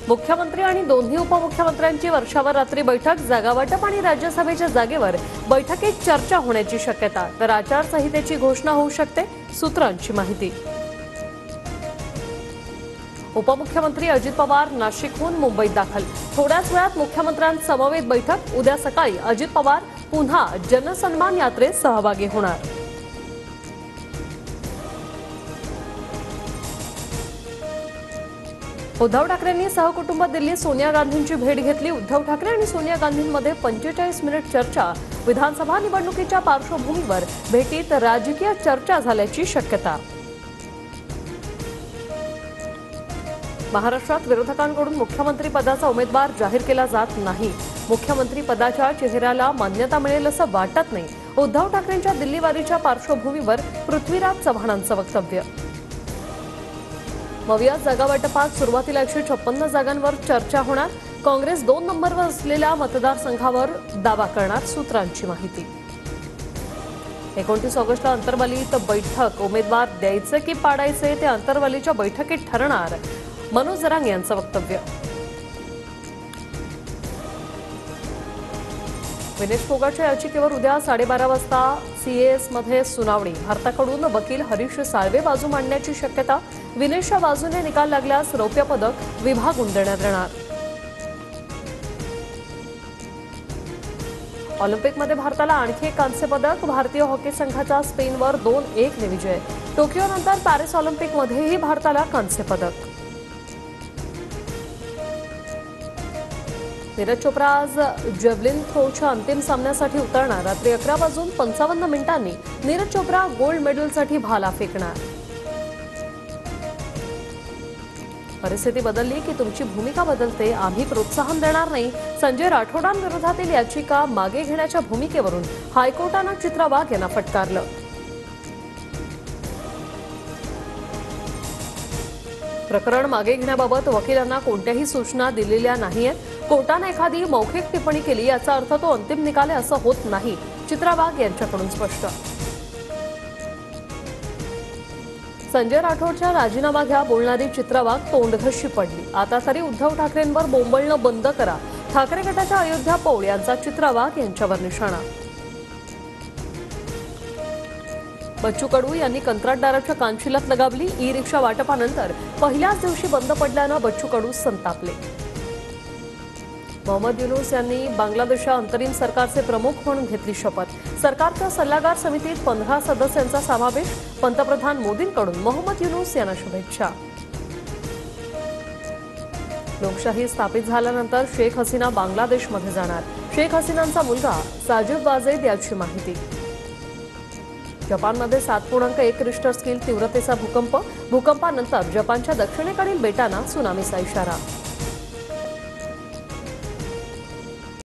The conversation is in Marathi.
मुख्यमंत्री आणि दोन्ही उपमुख्यमंत्र्यांची वर्षावर रात्री बैठक, जागावाटप आणि राज्यसभेच्या जागेवर बैठकीत चर्चा होण्याची शक्यता, तर आचारसंहितेची घोषणा होऊ शकते, सूत्रांची माहिती। उपमुख्यमंत्री अजित पवार नाशिकहून मुंबईत दाखल, थोड्याच वेळात मुख्यमंत्र्यांसमवेत बैठक, उद्या सकाळी अजित पवार पुन्हा जनसन्मान यात्रेत सहभागी होणार। उद्धव ठाकरेंनी सहकुटुंब दिल्लीत सोनिया गांधींची भेट घेतली। उद्धव ठाकरे आणि सोनिया गांधींमध्ये 45 मिनिट चर्चा। विधानसभा निवडणुकीच्या पार्श्वभूमीवर भेटीत राजकीय चर्चा झाल्याची शक्यता। महाराष्ट्रात विरोधकांकडून मुख्यमंत्री पदाचा उमेदवार जाहीर केला जात नाही। मुख्यमंत्री पदाच्या चेहऱ्याला मान्यता मिळेल असं वाटत नाही। उद्धव ठाकरेंच्या दिल्ली वारीच्या पार्श्वभूमीवर पृथ्वीराज चव्हाणांचं वक्तव्य। मविया जागावाटपात सुरुवातीला 156 जागांवर चर्चा होणार। काँग्रेस 2 नंबरवर असलेल्या मतदारसंघावर दावा करणार, सूत्रांची माहिती। 29 ऑगस्टला अंतरवालीत बैठक, उमेदवार द्यायचे की पाडायचे ते अंतरवालीच्या बैठकीत ठरणार, मनोज जरांगे यांचं वक्तव्य। विनेश फोगाटच्या याचिकेवर उद्या 12:30 वाजता सीएएस मध्ये सुनावणी। भारताकडून वकील हरीश साळवे बाजू मांडण्याची शक्यता। विनेशच्या बाजूने निकाल लागल्यास रौप्य पदक विभागून देण्यात येणार। ऑलिम्पिकमध्ये भारताला आणखी एक कांस्य पदक, भारतीय हॉकी संघाचा स्पेनवर 2-1 ने विजय। टोकियोनंतर पॅरिस ऑलिम्पिकमध्येही भारताला कांस्य पदक। नीरज चोप्रा आज जेव्हलिन थ्रोच्या अंतिम सामन्यासाठी उतरणार। रात्री 11:55 नीरज चोप्रा गोल्ड मेडलसाठी भाला फेकणार। परिस्थिती बदलली की तुमची भूमिका बदलते, आम्ही प्रोत्साहन देणार नाही। संजय राठोडांविरोधातील याचिका मागे घेण्याच्या भूमिकेवरून हायकोर्टानं चित्रा वाघ यांना फटकारलं। प्रकरण मागे घेण्याबाबत वकिलांना कोणत्याही सूचना दिलेल्या नाहीयेत। कोर्टाने एखादी मौखिक टिप्पणी केली याचा अर्थ तो अंतिम निकाल आहे असं होत नाही, चित्रा वाघ यांच्याकडून स्पष्ट। संजय राठोडच्या राजीनामा घ्या बोलणारी चित्रा वाघ तोंडघशी पडली। आता तरी उद्धव ठाकरेंवर बोंबळणं बंद करा, ठाकरे गटाच्या अयोध्या पौळ यांचा चित्रा वाघ यांच्यावर निशाणा। बच्चू कडू यांनी कंत्राटदाराच्या कानशिलात लगावली। ई रिक्षा वाटपानंतर पहिल्याच दिवशी बंद पडल्यानं बच्चू कडू संतापले। मोहम्मद युनूस यांनी बांगलादेशच्या अंतरिम सरकारचे प्रमुख म्हणून घेतली शपथ। सरकारच्या सल्लागार समितीत 15 सदस्यांचा समावेश। पंतप्रधान मोदींकडून मोहम्मद युनूस यांना शुभेच्छा। लोकशाही स्थापित झाल्यानंतर शेख हसीना बांगलादेशमध्ये जाणार। शेख हसीनांचा मुलगा साजिद वाजेद याची माहिती। जपानमध्ये 7.1 रिश्टर स्केल तीव्रतेचा भूकंप। भूकंपानंतर जपानच्या दक्षिणेकडील बेटांना त्सुनामीचा इशारा।